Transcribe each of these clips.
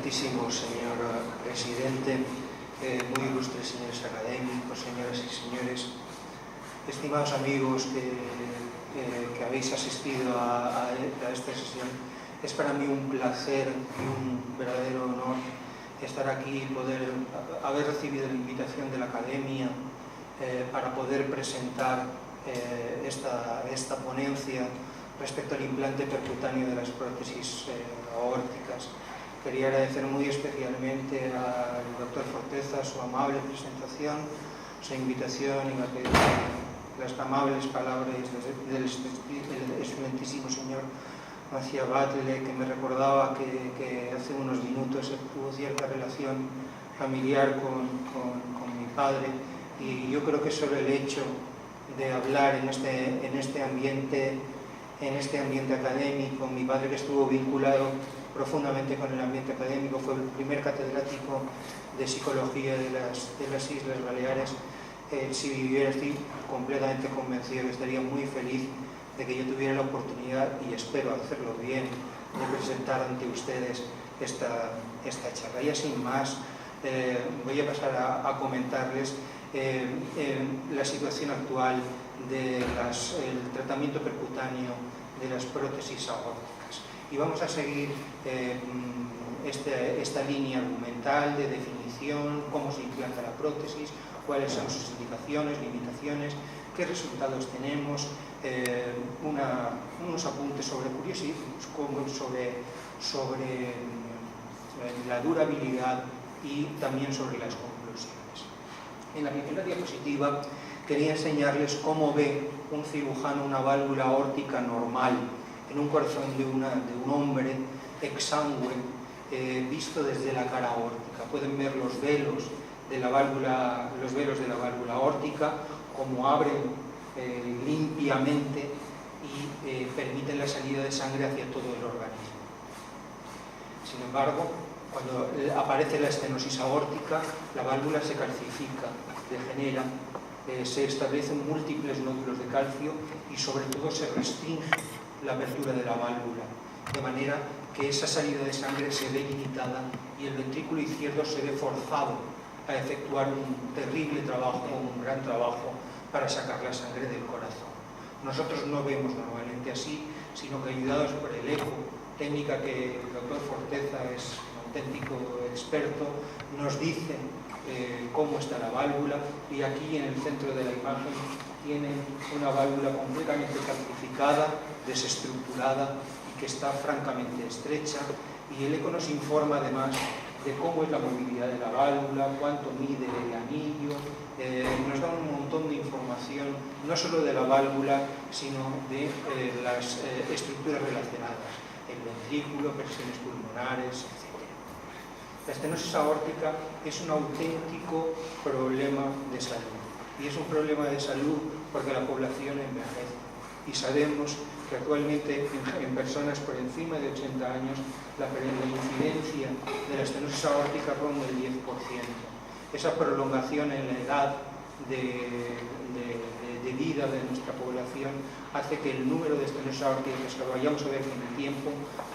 Excelentísimo señor presidente, muy ilustres señores académicos, señoras y señores, estimados amigos que habéis asistido a esta sesión, es para mí un placer y un verdadero honor estar aquí y poder haber recibido la invitación de la Academia para poder presentar esta ponencia respecto al implante percutáneo de las prótesis aórticas. Quería agradecer muy especialmente al doctor Forteza su amable presentación, su invitación y las amables palabras del excelentísimo señor Maciabatle, que me recordaba que hace unos minutos tuvo cierta relación familiar con mi padre, y yo creo que solo el hecho de hablar en este ambiente académico, mi padre, que estuvo vinculado profundamente con el ambiente académico, fue el primer catedrático de psicología de las Islas Baleares. Si viviera, estoy completamente convencido que estaría muy feliz de que yo tuviera la oportunidad, y espero hacerlo bien, de presentar ante ustedes esta charla. Y sin más, voy a pasar a comentarles la situación actual del tratamiento percutáneo de las prótesis aórticas. Y vamos a seguir esta línea argumental de definición, cómo se implanta la prótesis, cuáles son sus indicaciones, limitaciones, qué resultados tenemos, unos apuntes sobre sobre la durabilidad y también sobre las conclusiones. En la primera diapositiva quería enseñarles cómo ve un cirujano una válvula aórtica normal en un corazón de un hombre exangüe, visto desde la cara aórtica. Pueden ver los velos de la válvula aórtica, cómo abren limpiamente y permiten la salida de sangre hacia todo el organismo. Sin embargo, cuando aparece la estenosis aórtica, la válvula se calcifica, degenera, se establecen múltiples nódulos de calcio y sobre todo se restringe la apertura de la válvula, de manera que esa salida de sangre se ve limitada y el ventrículo izquierdo se ve forzado a efectuar un terrible trabajo, un gran trabajo para sacar la sangre del corazón. Nosotros no vemos normalmente así, sino que ayudados por el eco, técnica que el doctor Forteza es un auténtico experto, nos dice cómo está la válvula, y aquí en el centro de la imagen tienen una válvula completamente calcificada, desestructurada y que está francamente estrecha, y el eco nos informa además de cómo es la movilidad de la válvula, cuánto mide el anillo, nos da un montón de información, no solo de la válvula, sino de las estructuras relacionadas, el ventrículo, presiones pulmonares, etc. La estenosis aórtica es un auténtico problema de salud, y es un problema de salud porque la población envejece, y sabemos que actualmente en personas por encima de 80 años la incidencia de la estenosis aórtica ronda el 10%. Esa prolongación en la edad de vida de nuestra población hace que el número de estenosis aórticas que vayamos a ver con el tiempo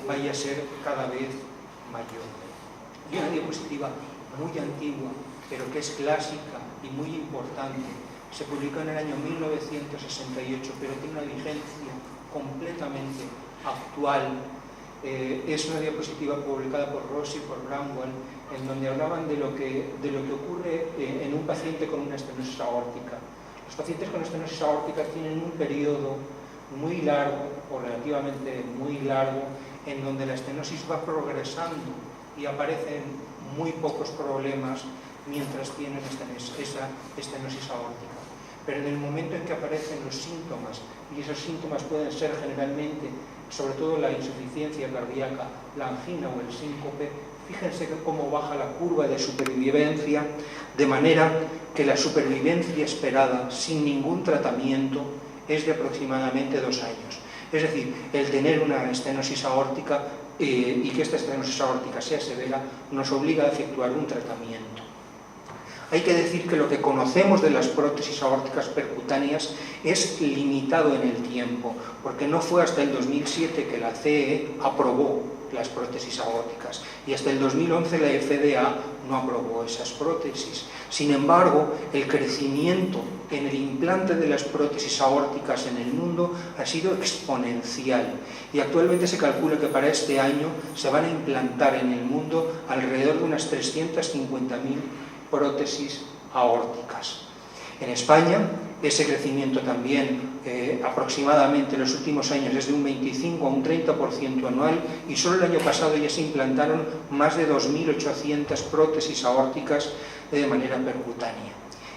vaya a ser cada vez mayor. Y una diapositiva muy antigua, pero que es clásica y muy importante, se publicó en el año 1968, pero tiene una vigencia completamente actual. Es una diapositiva publicada por Rossi y por Bramwell, en donde hablaban de lo que ocurre en un paciente con una estenosis aórtica. Los pacientes con estenosis aórtica tienen un periodo muy largo, o relativamente muy largo, en donde la estenosis va progresando y aparecen muy pocos problemas mientras tienen esa estenosis aórtica. Pero en el momento en que aparecen los síntomas, y esos síntomas pueden ser generalmente, sobre todo la insuficiencia cardíaca, la angina o el síncope, fíjense cómo baja la curva de supervivencia, de manera que la supervivencia esperada sin ningún tratamiento es de aproximadamente 2 años. Es decir, el tener una estenosis aórtica y que esta estenosis aórtica sea severa nos obliga a efectuar un tratamiento. Hay que decir que lo que conocemos de las prótesis aórticas percutáneas es limitado en el tiempo, porque no fue hasta el 2007 que la CE aprobó las prótesis aórticas y hasta el 2011 la FDA no aprobó esas prótesis. Sin embargo, el crecimiento en el implante de las prótesis aórticas en el mundo ha sido exponencial y actualmente se calcula que para este año se van a implantar en el mundo alrededor de unas 350.000 prótesis aórticas. En España, ese crecimiento también aproximadamente en los últimos años es de un 25 a un 30% anual y solo el año pasado ya se implantaron más de 2.800 prótesis aórticas de manera percutánea.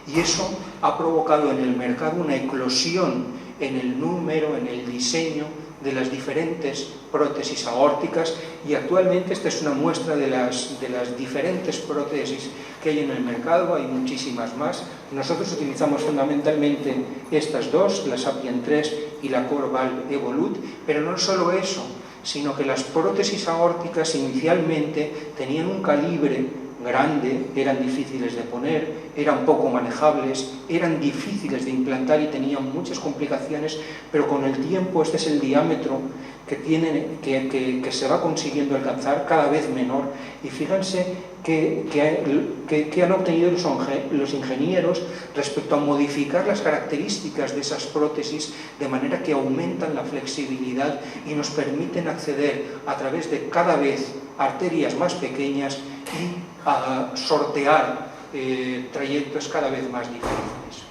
Y eso ha provocado en el mercado una eclosión en el número, en el diseño de las diferentes prótesis aórticas y actualmente esta es una muestra de las diferentes prótesis que hay en el mercado, hay muchísimas más. Nosotros utilizamos fundamentalmente estas dos, la Sapien 3 y la Corval Evolut, pero no solo eso, sino que las prótesis aórticas inicialmente tenían un calibre grande, eran difíciles de poner, eran poco manejables, eran difíciles de implantar y tenían muchas complicaciones, pero con el tiempo este es el diámetro que se va consiguiendo alcanzar cada vez menor y fíjense que han obtenido los ingenieros respecto a modificar las características de esas prótesis de manera que aumentan la flexibilidad y nos permiten acceder a través de cada vez arterias más pequeñas y a sortear trayectos cada vez más difíciles.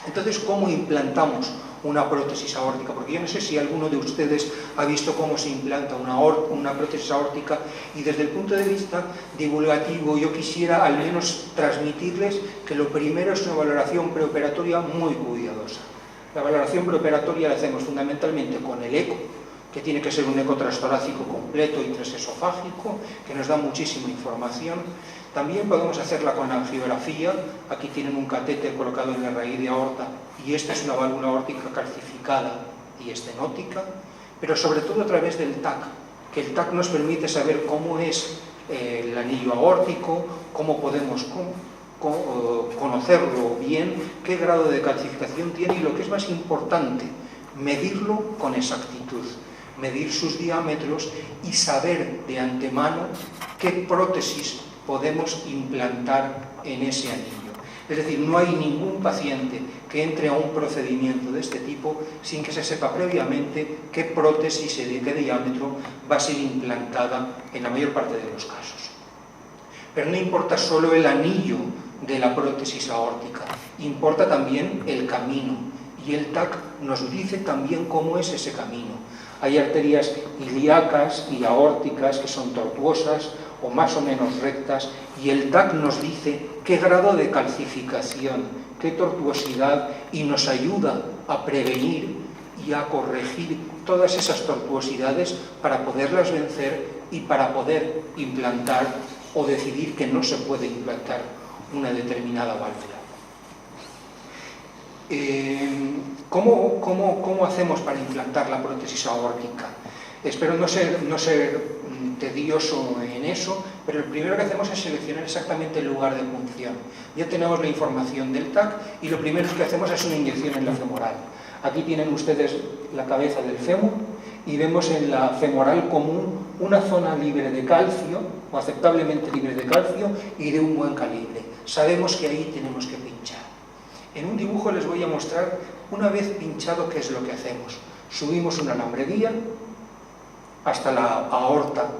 Entonces, ¿cómo implantamos una prótesis aórtica? Porque yo no sé si alguno de ustedes ha visto cómo se implanta una prótesis aórtica y desde el punto de vista divulgativo yo quisiera al menos transmitirles que lo primero es una valoración preoperatoria muy cuidadosa. La valoración preoperatoria la hacemos fundamentalmente con el eco, que tiene que ser un eco transtorácico completo y transesofágico, que nos da muchísima información. También podemos hacerla con angiografía. Aquí tienen un catéter colocado en la raíz de aorta y esta es una válvula aórtica calcificada y estenótica, pero sobre todo a través del TAC, que el TAC nos permite saber cómo es el anillo aórtico, cómo podemos conocerlo bien, qué grado de calcificación tiene y lo que es más importante, medirlo con exactitud, medir sus diámetros y saber de antemano qué prótesis podemos implantar en ese anillo. Es decir, no hay ningún paciente que entre a un procedimiento de este tipo sin que se sepa previamente qué prótesis y de qué diámetro va a ser implantada en la mayor parte de los casos. Pero no importa solo el anillo de la prótesis aórtica, importa también el camino y el TAC nos dice también cómo es ese camino. Hay arterias ilíacas y aórticas que son tortuosas o más o menos rectas y el TAC nos dice qué grado de calcificación, qué tortuosidad y nos ayuda a prevenir y a corregir todas esas tortuosidades para poderlas vencer y para poder implantar o decidir que no se puede implantar una determinada válvula. ¿Cómo hacemos para implantar la prótesis aórtica? Espero no ser tedioso en eso, pero lo primero que hacemos es seleccionar exactamente el lugar de punción. Ya tenemos la información del TAC y lo primero que hacemos es una inyección en la femoral. Aquí tienen ustedes la cabeza del fémur y vemos en la femoral común una zona libre de calcio, o aceptablemente libre de calcio y de un buen calibre. Sabemos que ahí tenemos que pinchar. En un dibujo les voy a mostrar, una vez pinchado, qué es lo que hacemos. Subimos un alambre guía hasta la aorta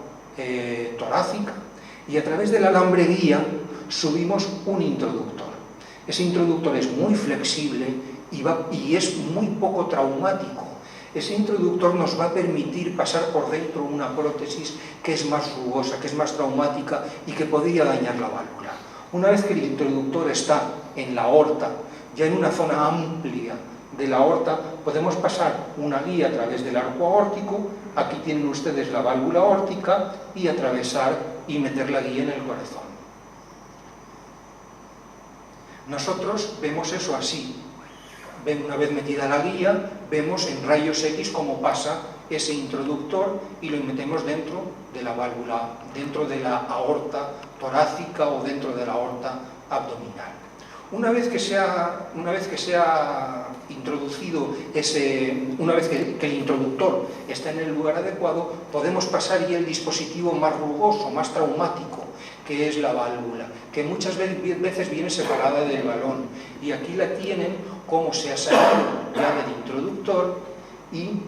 torácica y a través del alambre guía subimos un introductor. Ese introductor es muy flexible y es muy poco traumático. Ese introductor nos va a permitir pasar por dentro una prótesis que es más rugosa, que es más traumática y que podría dañar la válvula. Una vez que el introductor está en la aorta, ya en una zona amplia de la aorta, podemos pasar una guía a través del arco aórtico, aquí tienen ustedes la válvula aórtica, y atravesar y meter la guía en el corazón. Nosotros vemos eso así. Una vez metida la guía, vemos en rayos X cómo pasa ese introductor y lo metemos dentro de la válvula, dentro de la aorta torácica o dentro de la aorta abdominal. Una vez que se ha introducido una vez que el introductor está en el lugar adecuado, podemos pasar ya el dispositivo más rugoso, más traumático, que es la válvula, que muchas veces viene separada del balón. Y aquí la tienen como se ha salido ya del introductor y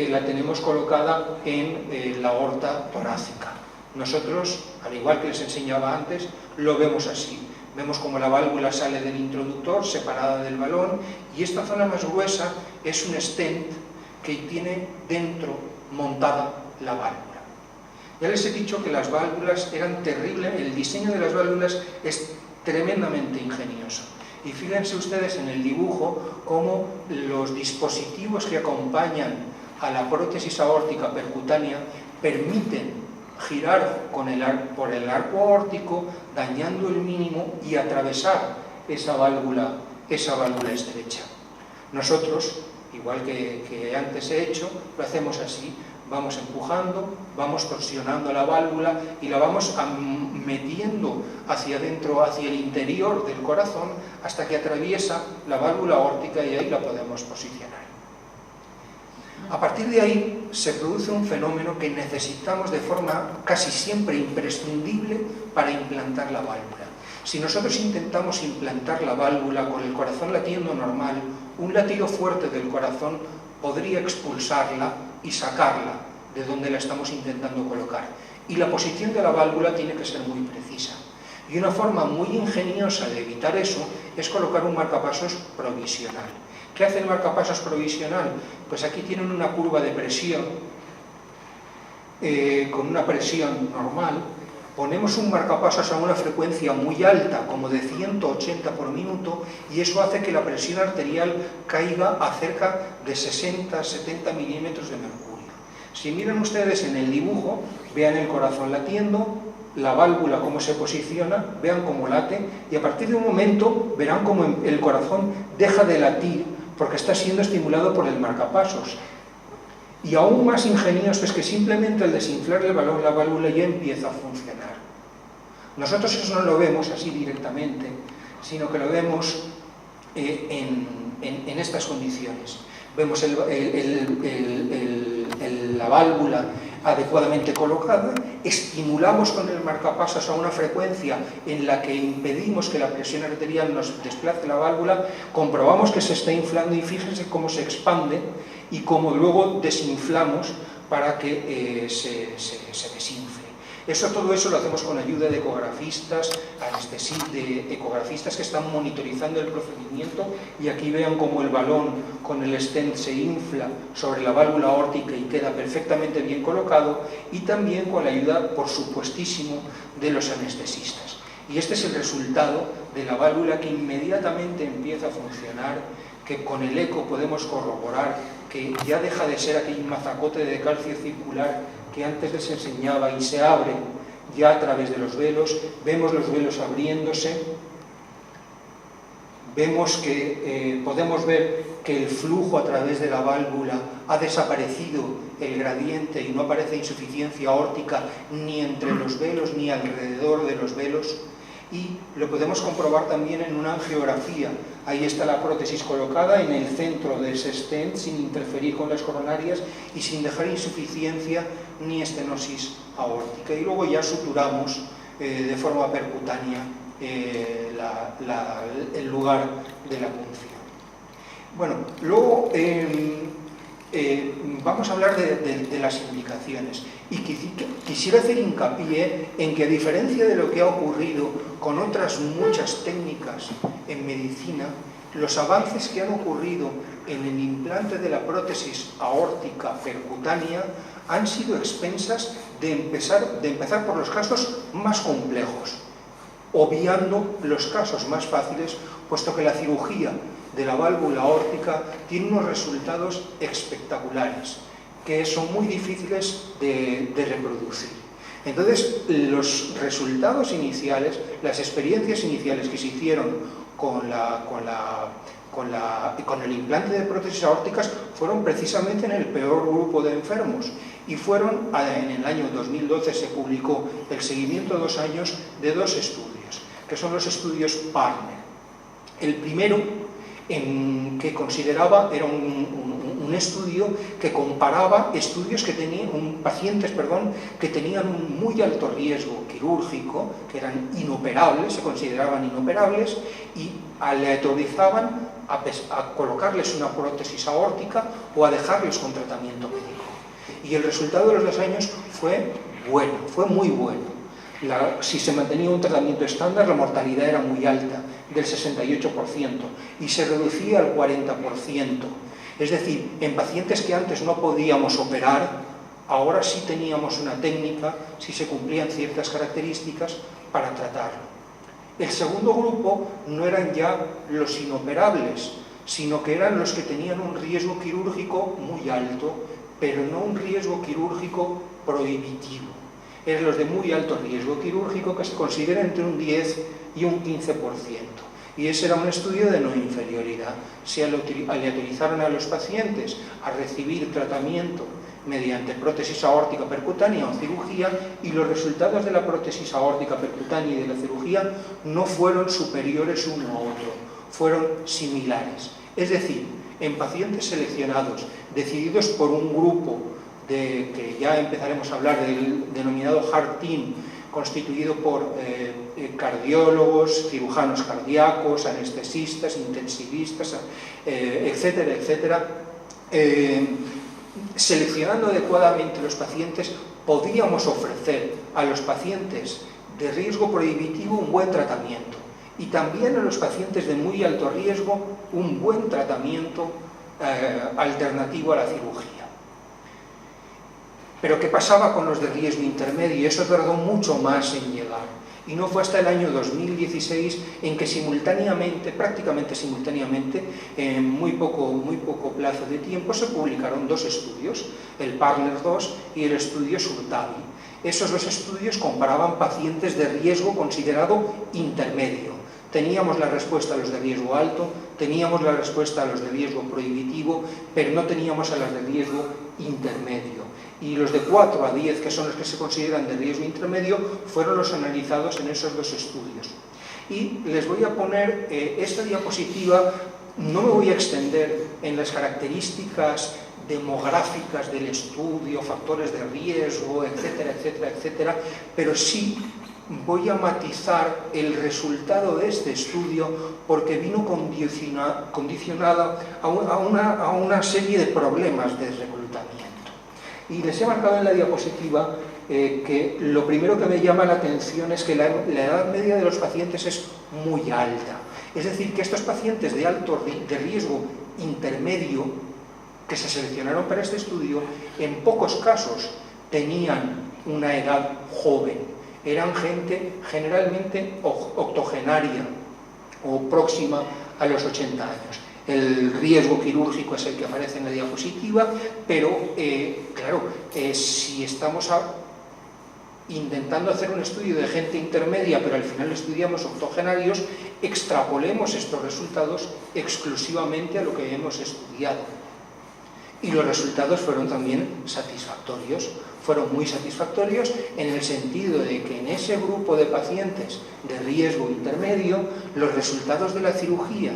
la tenemos colocada en la aorta torácica. Nosotros, al igual que les enseñaba antes, lo vemos así. Vemos como la válvula sale del introductor, separada del balón, y esta zona más gruesa es un stent que tiene dentro montada la válvula. Ya les he dicho que las válvulas eran terribles, el diseño de las válvulas es tremendamente ingenioso. Y fíjense ustedes en el dibujo cómo los dispositivos que acompañan a la prótesis aórtica percutánea permiten girar por el arco aórtico, dañando el mínimo y atravesar esa válvula estrecha. Nosotros, igual que antes he hecho, lo hacemos así. Vamos empujando, vamos torsionando la válvula y la vamos metiendo hacia adentro, hacia el interior del corazón, hasta que atraviesa la válvula aórtica y ahí la podemos posicionar. A partir de ahí se produce un fenómeno que necesitamos de forma casi siempre imprescindible para implantar la válvula. Si nosotros intentamos implantar la válvula con el corazón latiendo normal, un latido fuerte del corazón podría expulsarla y sacarla de donde la estamos intentando colocar. Y la posición de la válvula tiene que ser muy precisa. Y una forma muy ingeniosa de evitar eso es colocar un marcapasos provisional. ¿Qué hace el marcapasos provisional? Pues aquí tienen una curva de presión, con una presión normal. Ponemos un marcapasos a una frecuencia muy alta, como de 180 por minuto, y eso hace que la presión arterial caiga a cerca de 60-70 milímetros de mercurio. Si miran ustedes en el dibujo, vean el corazón latiendo, la válvula cómo se posiciona, vean cómo late, y a partir de un momento verán cómo el corazón deja de latir porque está siendo estimulado por el marcapasos. Y aún más ingenioso es que simplemente al desinflar el balón, la válvula ya empieza a funcionar. Nosotros eso no lo vemos así directamente, sino que lo vemos en estas condiciones. Vemos la válvula adecuadamente colocada, estimulamos con el marcapasos a una frecuencia en la que impedimos que la presión arterial nos desplace la válvula, comprobamos que se está inflando y fíjense cómo se expande y cómo luego desinflamos para que se desinfle. Todo eso lo hacemos con ayuda de ecografistas, de ecografistas que están monitorizando el procedimiento, y aquí vean cómo el balón con el stent se infla sobre la válvula aórtica y queda perfectamente bien colocado, y también con la ayuda, por supuestísimo, de los anestesistas. Y este es el resultado de la válvula que inmediatamente empieza a funcionar, que con el eco podemos corroborar que ya deja de ser aquel mazacote de calcio circular que antes les enseñaba y se abre ya a través de los velos. Vemos los velos abriéndose, vemos que podemos ver que el flujo a través de la válvula ha desaparecido el gradiente y no aparece insuficiencia aórtica ni entre los velos ni alrededor de los velos. Y lo podemos comprobar también en una angiografía. Ahí está la prótesis colocada en el centro de ese stent, sin interferir con las coronarias y sin dejar insuficiencia ni estenosis aórtica. Y luego ya suturamos de forma percutánea el lugar de la punción. Bueno, luego vamos a hablar de las implicaciones. Y quisiera hacer hincapié en que, a diferencia de lo que ha ocurrido con otras muchas técnicas en medicina, los avances que han ocurrido en el implante de la prótesis aórtica percutánea han sido expensas de empezar por los casos más complejos, obviando los casos más fáciles, puesto que la cirugía de la válvula aórtica tiene unos resultados espectaculares, que son muy difíciles de reproducir. Entonces, los resultados iniciales, las experiencias iniciales que se hicieron con el implante de prótesis aórticas fueron precisamente en el peor grupo de enfermos, y fueron, en el año 2012 se publicó el seguimiento de 2 años de 2 estudios, que son los estudios PARTNER. El primero, en que consideraba, era un estudio que comparaba estudios que tenían, pacientes que tenían un muy alto riesgo quirúrgico, que eran inoperables, se consideraban inoperables, y aleatorizaban a colocarles una prótesis aórtica o a dejarles con tratamiento médico. Y el resultado de los 2 años fue bueno, fue muy bueno. Si se mantenía un tratamiento estándar, la mortalidad era muy alta, del 68%, y se reducía al 40%. Es decir, en pacientes que antes no podíamos operar, ahora sí teníamos una técnica, si se cumplían ciertas características, para tratarlo. El segundo grupo no eran ya los inoperables, sino que eran los que tenían un riesgo quirúrgico muy alto, pero no un riesgo quirúrgico prohibitivo. Eran los de muy alto riesgo quirúrgico, que se considera entre un 10 y un 15%. Y ese era un estudio de no inferioridad. Se aleatorizaron a los pacientes a recibir tratamiento mediante prótesis aórtica percutánea o cirugía, y los resultados de la prótesis aórtica percutánea y de la cirugía no fueron superiores uno a otro, fueron similares. Es decir, en pacientes seleccionados, decididos por un grupo que ya empezaremos a hablar del denominado Heart Team, constituido por cardiólogos, cirujanos cardíacos, anestesistas, intensivistas, etcétera, etcétera, seleccionando adecuadamente los pacientes, podíamos ofrecer a los pacientes de riesgo prohibitivo un buen tratamiento, y también a los pacientes de muy alto riesgo un buen tratamiento alternativo a la cirugía. Pero ¿qué pasaba con los de riesgo intermedio? Eso tardó mucho más en llegar. Y no fue hasta el año 2016 en que simultáneamente, prácticamente simultáneamente, en muy poco plazo de tiempo, se publicaron 2 estudios, el Partner 2 y el estudio Surtavi. Esos 2 estudios comparaban pacientes de riesgo considerado intermedio. Teníamos la respuesta a los de riesgo alto, teníamos la respuesta a los de riesgo prohibitivo, pero no teníamos a las de riesgo intermedio. Y los de 4 a 10, que son los que se consideran de riesgo intermedio, fueron los analizados en esos 2 estudios. Y les voy a poner esta diapositiva. No me voy a extender en las características demográficas del estudio, factores de riesgo, etcétera, etcétera, etcétera, pero sí voy a matizar el resultado de este estudio, porque vino condicionada a una serie de problemas de reclutamiento. Y les he marcado en la diapositiva que lo primero que me llama la atención es que la edad media de los pacientes es muy alta. Es decir, que estos pacientes de riesgo intermedio que se seleccionaron para este estudio, en pocos casos tenían una edad joven. Eran gente generalmente octogenaria o próxima a los 80 años. El riesgo quirúrgico es el que aparece en la diapositiva, pero claro, si estamos intentando hacer un estudio de gente intermedia, pero al final estudiamos octogenarios, extrapolemos estos resultados exclusivamente a lo que hemos estudiado. Y los resultados fueron también satisfactorios. Fueron muy satisfactorios en el sentido de que en ese grupo de pacientes de riesgo intermedio, los resultados de la cirugía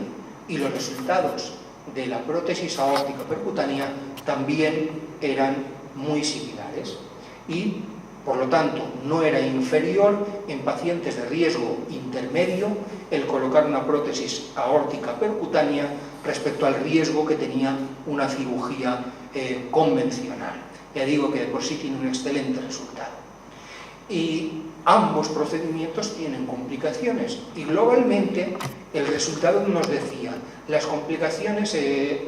y los resultados de la prótesis aórtica percutánea también eran muy similares. Y, por lo tanto, no era inferior en pacientes de riesgo intermedio el colocar una prótesis aórtica percutánea respecto al riesgo que tenía una cirugía convencional. Ya digo que de por sí tiene un excelente resultado. Y ambos procedimientos tienen complicaciones, y globalmente el resultado nos decía, las complicaciones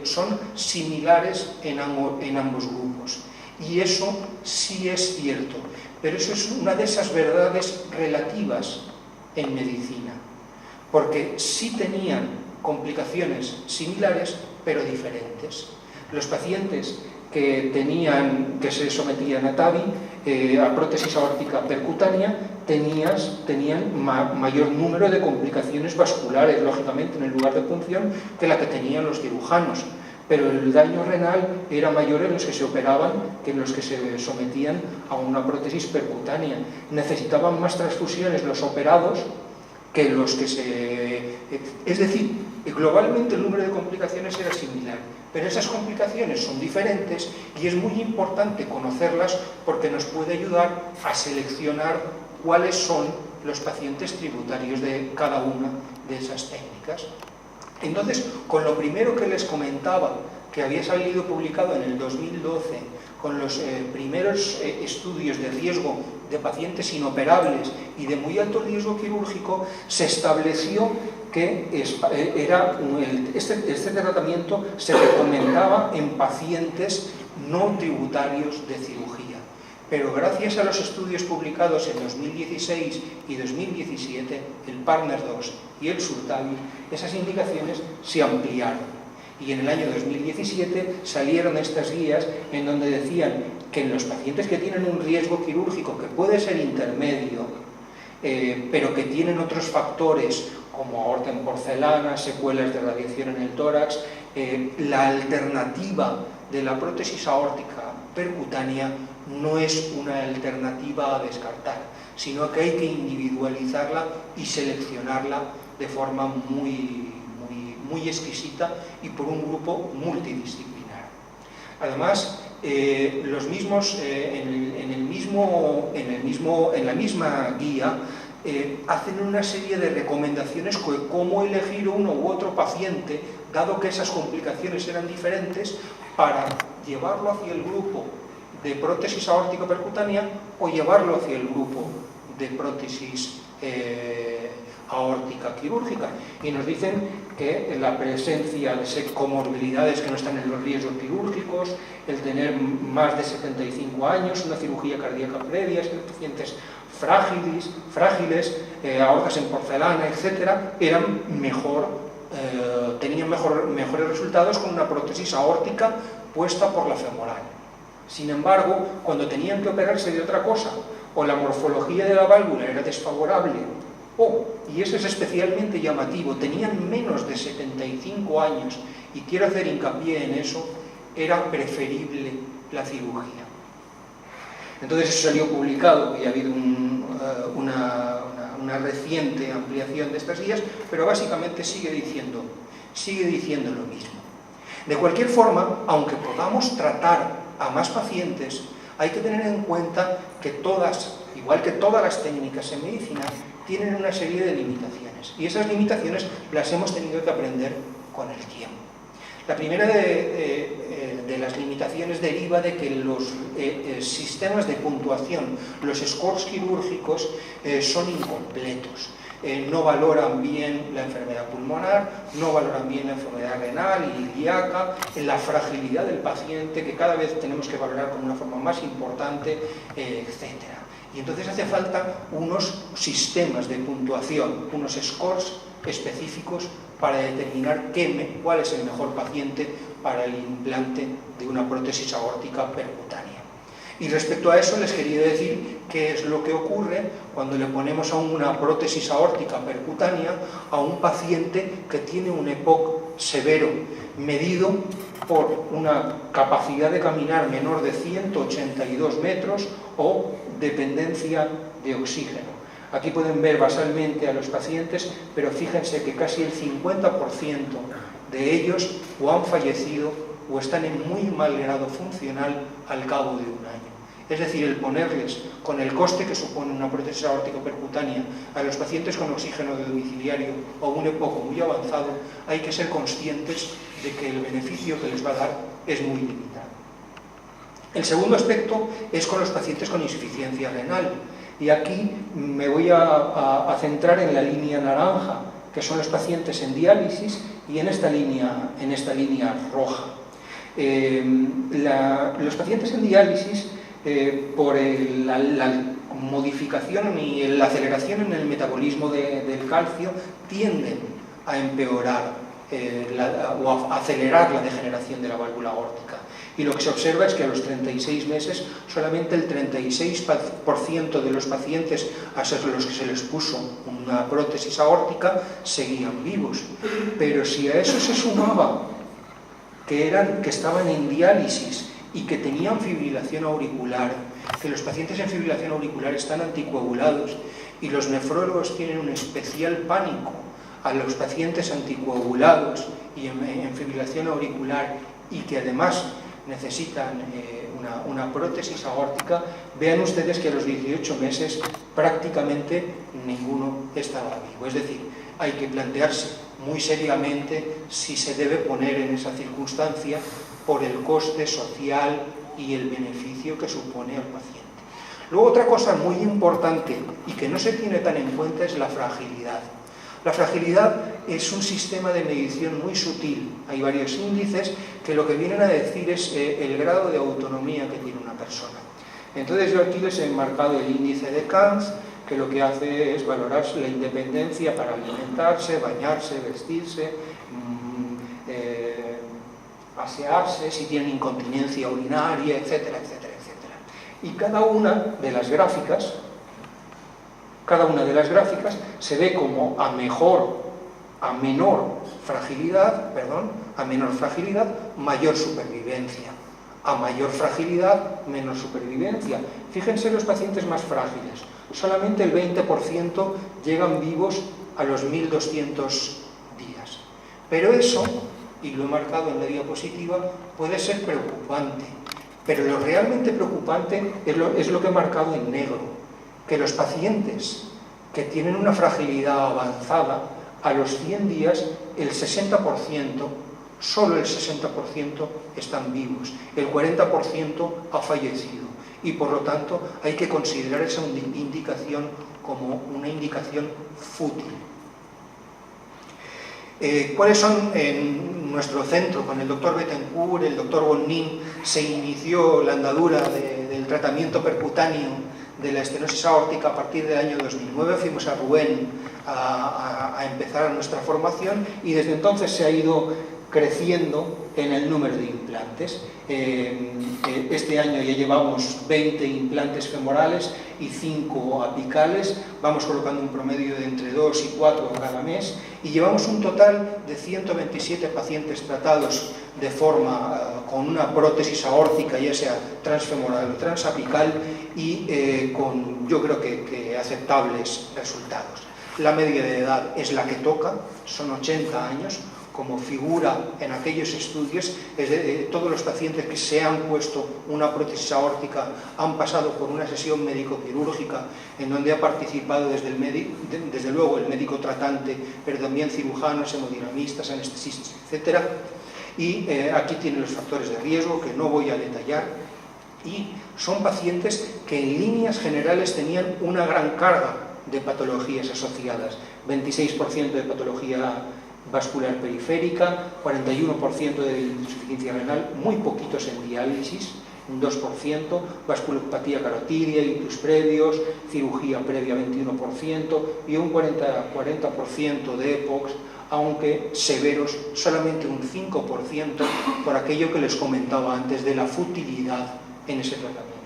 son similares en ambos grupos. Y eso sí es cierto, pero eso es una de esas verdades relativas en medicina, porque sí tenían complicaciones similares, pero diferentes. Los pacientes que se sometían a TAVI, a prótesis aórtica percutánea, tenían mayor número de complicaciones vasculares, lógicamente, en el lugar de punción, que la que tenían los cirujanos. Pero el daño renal era mayor en los que se operaban que en los que se sometían a una prótesis percutánea. Necesitaban más transfusiones los operados que los que se... Es decir, Y globalmente el número de complicaciones era similar, pero esas complicaciones son diferentes y es muy importante conocerlas porque nos puede ayudar a seleccionar cuáles son los pacientes tributarios de cada una de esas técnicas. Entonces, con lo primero que les comentaba, que había salido publicado en el 2012, con los primeros estudios de riesgo de pacientes inoperables y de muy alto riesgo quirúrgico, se estableció que este tratamiento se recomendaba en pacientes no tributarios de cirugía. Pero gracias a los estudios publicados en 2016 y 2017, el Partner 2 y el Surtavi, esas indicaciones se ampliaron. Y en el año 2017 salieron estas guías en donde decían que en los pacientes que tienen un riesgo quirúrgico que puede ser intermedio, pero que tienen otros factores como aorta en porcelana, secuelas de radiación en el tórax, la alternativa de la prótesis aórtica percutánea no es una alternativa a descartar, sino que hay que individualizarla y seleccionarla de forma muy exquisita y por un grupo multidisciplinar. Además, los mismos, en la misma guía hacen una serie de recomendaciones de cómo elegir uno u otro paciente, dado que esas complicaciones eran diferentes, para llevarlo hacia el grupo de prótesis aórtica percutánea o llevarlo hacia el grupo de prótesis aórtica quirúrgica. Y nos dicen que la presencia de comorbilidades que no están en los riesgos quirúrgicos, el tener más de 75 años, una cirugía cardíaca previa, pacientes frágiles, aortas en porcelana, etcétera, eran tenían mejores resultados con una prótesis aórtica puesta por la femoral. Sin embargo, cuando tenían que operarse de otra cosa, o la morfología de la válvula era desfavorable, y eso es especialmente llamativo, tenían menos de 75 años, y quiero hacer hincapié en eso, era preferible la cirugía. Entonces eso salió publicado y ha habido una reciente ampliación de estas guías, pero básicamente sigue diciendo lo mismo. De cualquier forma, aunque podamos tratar a más pacientes, hay que tener en cuenta que todas, igual que todas las técnicas en medicina, tienen una serie de limitaciones, y esas limitaciones las hemos tenido que aprender con el tiempo. La primera de las limitaciones deriva de que los sistemas de puntuación, los scores quirúrgicos, son incompletos. No valoran bien la enfermedad pulmonar, no valoran bien la enfermedad renal y ilíaca, la fragilidad del paciente, que cada vez tenemos que valorar con una forma más importante, etc. Y entonces hace falta unos sistemas de puntuación, unos scores específicos para determinar cuál es el mejor paciente para el implante de una prótesis aórtica percutánea. Y respecto a eso les quería decir qué es lo que ocurre cuando le ponemos a una prótesis aórtica percutánea a un paciente que tiene un EPOC severo, medido por una capacidad de caminar menor de 182 metros o dependencia de oxígeno. Aquí pueden ver basalmente a los pacientes, pero fíjense que casi el 50% de ellos o han fallecido o están en muy mal grado funcional al cabo de un año. Es decir, el ponerles, con el coste que supone una prótesis aórtica percutánea, a los pacientes con oxígeno de domiciliario o un EPOC muy avanzado, hay que ser conscientes de que el beneficio que les va a dar es muy limitado. El segundo aspecto es con los pacientes con insuficiencia renal. Y aquí me voy a centrar en la línea naranja, que son los pacientes en diálisis, y en esta línea roja. Los pacientes en diálisis, por la modificación y la aceleración en el metabolismo del calcio, tienden a empeorar o a acelerar la degeneración de la válvula aórtica. Y lo que se observa es que a los 36 meses solamente el 36% de los pacientes a los que se les puso una prótesis aórtica seguían vivos. Pero si a eso se sumaba que estaban en diálisis y que tenían fibrilación auricular, que los pacientes en fibrilación auricular están anticoagulados y los nefrólogos tienen un especial pánico a los pacientes anticoagulados y en fibrilación auricular y que además necesitan una prótesis aórtica, vean ustedes que a los 18 meses prácticamente ninguno estaba vivo. Es decir, hay que plantearse muy seriamente si se debe poner en esa circunstancia por el coste social y el beneficio que supone al paciente. Luego, otra cosa muy importante y que no se tiene tan en cuenta es la fragilidad. La fragilidad es un sistema de medición muy sutil. Hay varios índices que lo que vienen a decir es el grado de autonomía que tiene una persona. Entonces yo aquí les he marcado el índice de Canz, que lo que hace es valorar la independencia para alimentarse, bañarse, vestirse, asearse, si tienen incontinencia urinaria, etcétera, etcétera, etcétera. Y cada una de las gráficas se ve como a menor fragilidad, mayor supervivencia. A mayor fragilidad, menor supervivencia. Fíjense los pacientes más frágiles. Solamente el 20% llegan vivos a los 1200 días. Pero eso, y lo he marcado en la diapositiva, puede ser preocupante. Pero lo realmente preocupante es lo que he marcado en negro, que los pacientes que tienen una fragilidad avanzada, a los 100 días, el 60%, solo el 60% están vivos, el 40% ha fallecido y por lo tanto hay que considerar esa indicación como una indicación fútil. ¿Cuáles son en nuestro centro? Con el doctor Bettencourt, el doctor Bonnin, se inició la andadura del tratamiento percutáneo de la estenosis aórtica a partir del año 2009. Fuimos a Rouen a empezar nuestra formación y desde entonces se ha ido creciendo en el número de implantes. Este año ya llevamos 20 implantes femorales y 5 apicales, vamos colocando un promedio de entre 2 y 4 cada mes y llevamos un total de 127 pacientes tratados de forma con una prótesis aórtica, ya sea transfemoral o transapical, y con, yo creo que aceptables resultados. La media de edad es la que toca, son 80 años, como figura en aquellos estudios. Todos los pacientes que se han puesto una prótesis aórtica han pasado por una sesión médico-quirúrgica en donde ha participado desde luego el médico tratante, pero también cirujanos, hemodinamistas, anestesistas, etc. Y aquí tienen los factores de riesgo que no voy a detallar. Y son pacientes que en líneas generales tenían una gran carga de patologías asociadas, 26% de patología vascular periférica, 41% de insuficiencia renal, muy poquitos en diálisis, un 2%, vasculopatía carotidia, ictus previos, cirugía previa 21% y un 40% de EPOCs, aunque severos solamente un 5% por aquello que les comentaba antes de la futilidad en ese tratamiento.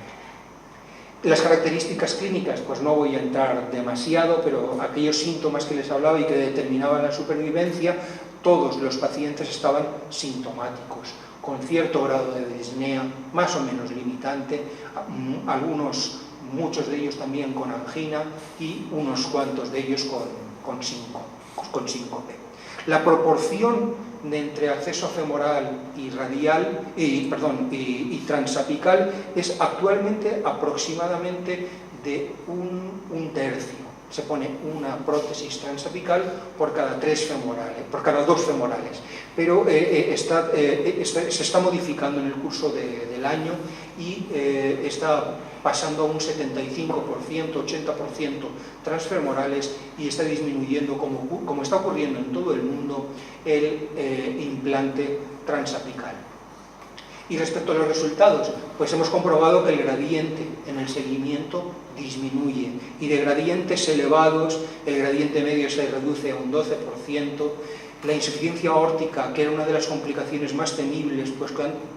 Las características clínicas, pues no voy a entrar demasiado, pero aquellos síntomas que les hablaba y que determinaban la supervivencia, todos los pacientes estaban sintomáticos, con cierto grado de disnea, más o menos limitante, muchos de ellos también con angina y unos cuantos de ellos con síncope. La proporción de entre acceso femoral y radial y transapical es actualmente aproximadamente de un tercio. Se pone una prótesis transapical por cada 2 femorales, pero se está modificando en el curso del año y está pasando a un 75%, 80% transfemorales y está disminuyendo, como está ocurriendo en todo el mundo, el implante transapical. Y respecto a los resultados, pues hemos comprobado que el gradiente en el seguimiento disminuye y de gradientes elevados el gradiente medio se reduce a un 12%, la insuficiencia aórtica, que era una de las complicaciones más temibles,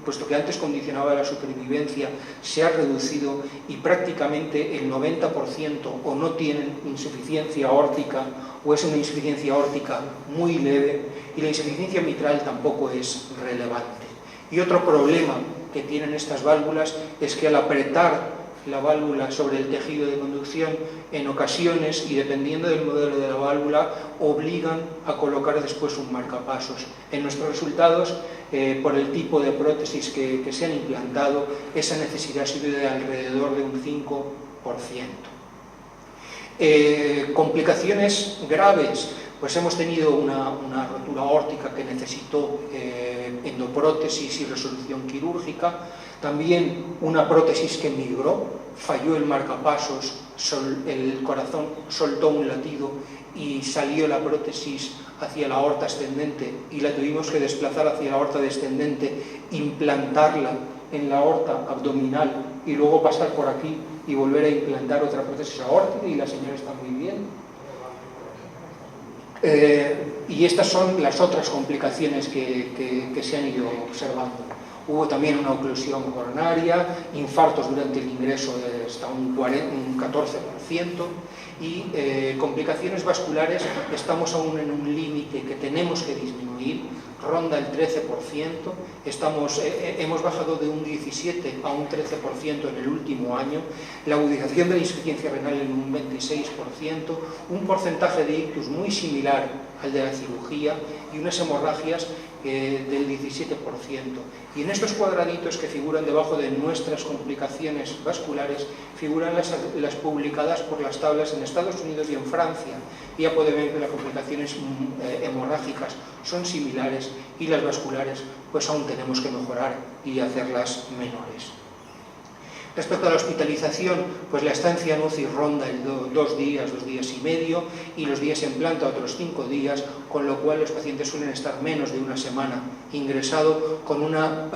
puesto que antes condicionaba la supervivencia, se ha reducido y prácticamente el 90% o no tienen insuficiencia aórtica o es una insuficiencia aórtica muy leve y la insuficiencia mitral tampoco es relevante. Y otro problema que tienen estas válvulas es que al apretar la válvula sobre el tejido de conducción, en ocasiones, y dependiendo del modelo de la válvula, obligan a colocar después un marcapasos. En nuestros resultados, por el tipo de prótesis que se han implantado, esa necesidad ha sido de alrededor de un 5%. Complicaciones graves, pues hemos tenido una rotura aórtica que necesitó endoprótesis y resolución quirúrgica, también una prótesis que migró, falló el marcapasos, el corazón soltó un latido y salió la prótesis hacia la aorta ascendente y la tuvimos que desplazar hacia la aorta descendente, implantarla en la aorta abdominal y luego pasar por aquí y volver a implantar otra prótesis aórtica, y la señora está muy bien. Y estas son las otras complicaciones que se han ido observando. Hubo también una oclusión coronaria, infartos durante el ingreso de hasta un 14%, y complicaciones vasculares estamos aún en un límite que tenemos que disminuir, ronda el 13%, hemos bajado de un 17% a un 13% en el último año, la agudización de la insuficiencia renal en un 26%, un porcentaje de ictus muy similar al de la cirugía y unas hemorragias del 17%. Y en estos cuadraditos que figuran debajo de nuestras complicaciones vasculares figuran las publicadas por las tablas en Estados Unidos y en Francia. Y ya pueden ver que las complicaciones hemorrágicas son similares y las vasculares pues aún tenemos que mejorar y hacerlas menores. Respecto a la hospitalización, pues la estancia en UCI ronda el 2 días y medio, y los días en planta otros 5 días, con lo cual los pacientes suelen estar menos de una semana ingresado, con una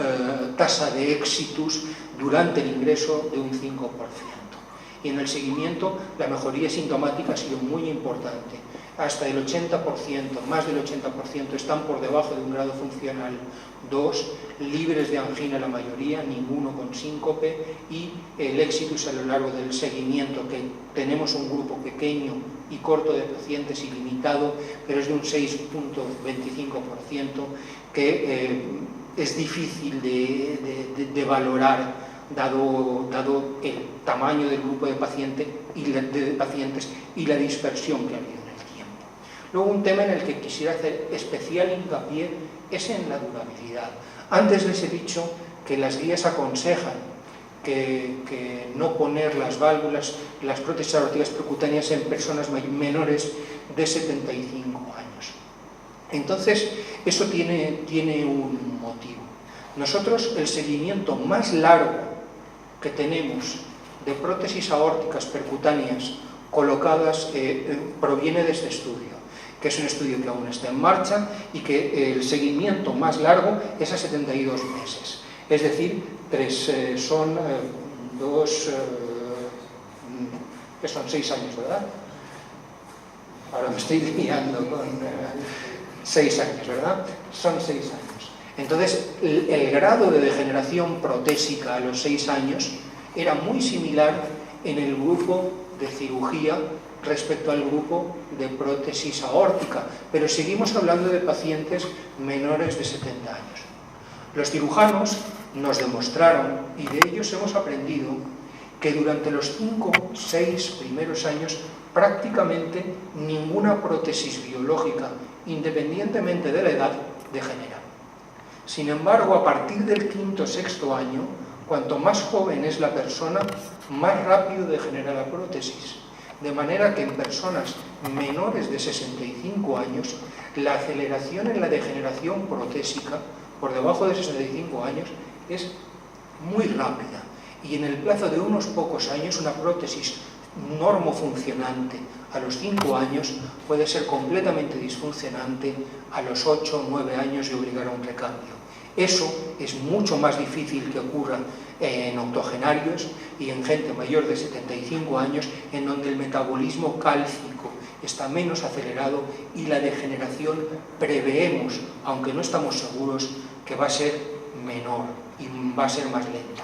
tasa de exitus durante el ingreso de un 5%. Y en el seguimiento la mejoría sintomática ha sido muy importante. Hasta el 80%, más del 80%, están por debajo de un grado funcional 2, libres de angina la mayoría, ninguno con síncope, y el éxitus a lo largo del seguimiento, que tenemos un grupo pequeño y corto de pacientes ilimitado, pero es de un 6.25%, que es difícil de valorar dado el tamaño del grupo de pacientes y la dispersión que ha habido en el tiempo. Luego, un tema en el que quisiera hacer especial hincapié es en la durabilidad. Antes les he dicho que las guías aconsejan que no poner las válvulas, las prótesis aórticas percutáneas en personas menores de 75 años. Entonces, eso tiene un motivo. Nosotros, el seguimiento más largo que tenemos de prótesis aórticas percutáneas colocadas proviene de este estudio, que es un estudio que aún está en marcha y que el seguimiento más largo es a 72 meses. Es decir, son 6 años, ¿verdad? Ahora me estoy liando con 6 años, ¿verdad? Son 6 años. Entonces, el grado de degeneración protésica a los 6 años era muy similar en el grupo de cirugía respecto al grupo de prótesis aórtica, pero seguimos hablando de pacientes menores de 70 años. Los cirujanos nos demostraron, y de ellos hemos aprendido, que durante los 5 o 6 primeros años prácticamente ninguna prótesis biológica, independientemente de la edad, degenera. Sin embargo, a partir del 5º o 6º año, cuanto más joven es la persona, más rápido degenera la prótesis. De manera que en personas menores de 65 años, la aceleración en la degeneración protésica, por debajo de 65 años, es muy rápida. Y en el plazo de unos pocos años, una prótesis normofuncionante a los 5 años puede ser completamente disfuncionante a los 8 o 9 años y obligar a un recambio. Eso es mucho más difícil que ocurra en octogenarios y en gente mayor de 75 años, en donde el metabolismo cálcico está menos acelerado y la degeneración preveemos, aunque no estamos seguros, que va a ser menor y va a ser más lenta.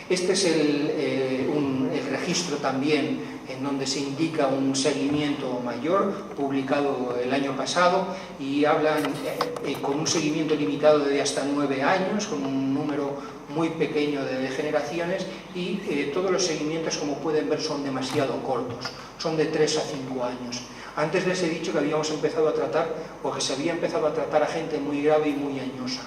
Este es el registro también en donde se indica un seguimiento mayor, publicado el año pasado, y hablan con un seguimiento limitado de hasta 9 años, con un número muy pequeño de degeneraciones, y todos los seguimientos, como pueden ver, son demasiado cortos, son de 3 a 5 años. Antes les he dicho que habíamos empezado a tratar, o que se había empezado a tratar a gente muy grave y muy añosa.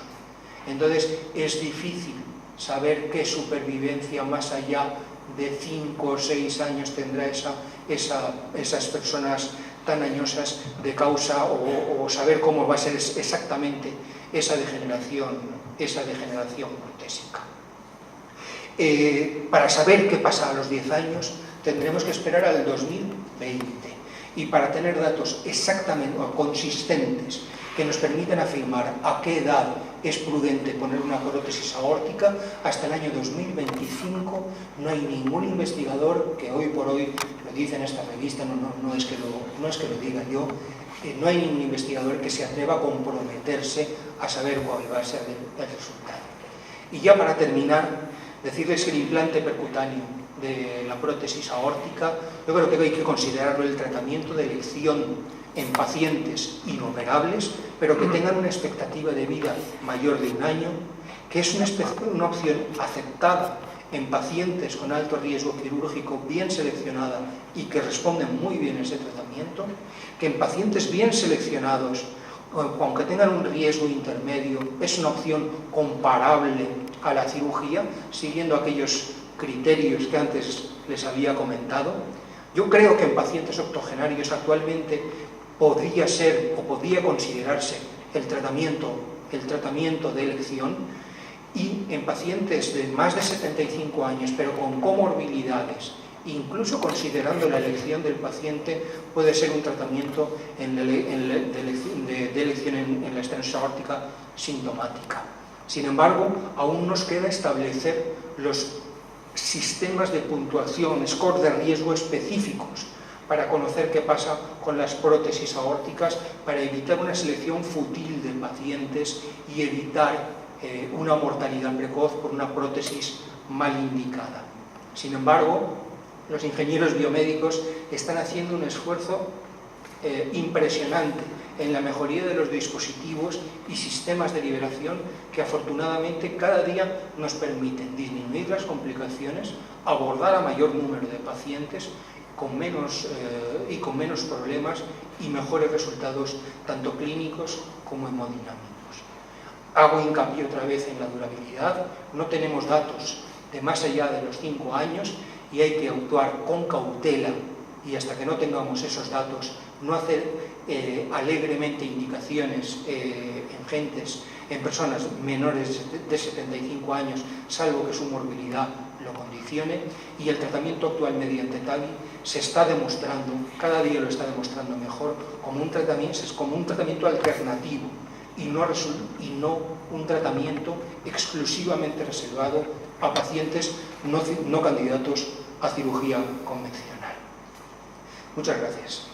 Entonces es difícil saber qué supervivencia más allá de 5 o 6 años tendrá esas personas tan añosas de causa, o saber cómo va a ser exactamente esa degeneración protésica. Para saber qué pasa a los 10 años tendremos que esperar al 2020, y para tener datos exactamente consistentes que nos permitan afirmar a qué edad es prudente poner una prótesis aórtica, hasta el año 2025 no hay ningún investigador que hoy por hoy, lo dice en esta revista, no es que lo diga yo, no hay ningún investigador que se atreva a comprometerse a saber cuál va a ser el resultado. Y ya para terminar, decirles que el implante percutáneo de la prótesis aórtica, yo creo que hay que considerarlo el tratamiento de elección en pacientes inoperables, pero que tengan una expectativa de vida mayor de 1 año, que es una opción aceptada en pacientes con alto riesgo quirúrgico, bien seleccionada y que responden muy bien a ese tratamiento, que en pacientes bien seleccionados, aunque tengan un riesgo intermedio, es una opción comparable a la cirugía, siguiendo aquellos criterios que antes les había comentado. Yo creo que en pacientes octogenarios actualmente podría ser o podría considerarse el tratamiento de elección, y en pacientes de más de 75 años pero con comorbilidades, incluso considerando la elección del paciente, puede ser un tratamiento de elección en la estenosis aórtica sintomática. Sin embargo, aún nos queda establecer los sistemas de puntuación, score de riesgo específicos, para conocer qué pasa con las prótesis aórticas, para evitar una selección fútil de pacientes y evitar una mortalidad precoz por una prótesis mal indicada. Sin embargo, los ingenieros biomédicos están haciendo un esfuerzo impresionante en la mejoría de los dispositivos y sistemas de liberación que afortunadamente cada día nos permiten disminuir las complicaciones, abordar a mayor número de pacientes con menos problemas y mejores resultados tanto clínicos como hemodinámicos. Hago hincapié otra vez en la durabilidad. No tenemos datos de más allá de los 5 años y hay que actuar con cautela, y hasta que no tengamos esos datos, no hacer alegremente indicaciones en personas menores de 75 años, salvo que su morbilidad lo condicione. Y el tratamiento actual mediante TAVI se está demostrando, cada día lo está demostrando mejor, como un tratamiento alternativo y no un tratamiento exclusivamente reservado a pacientes no candidatos a cirugía convencional. Muchas gracias.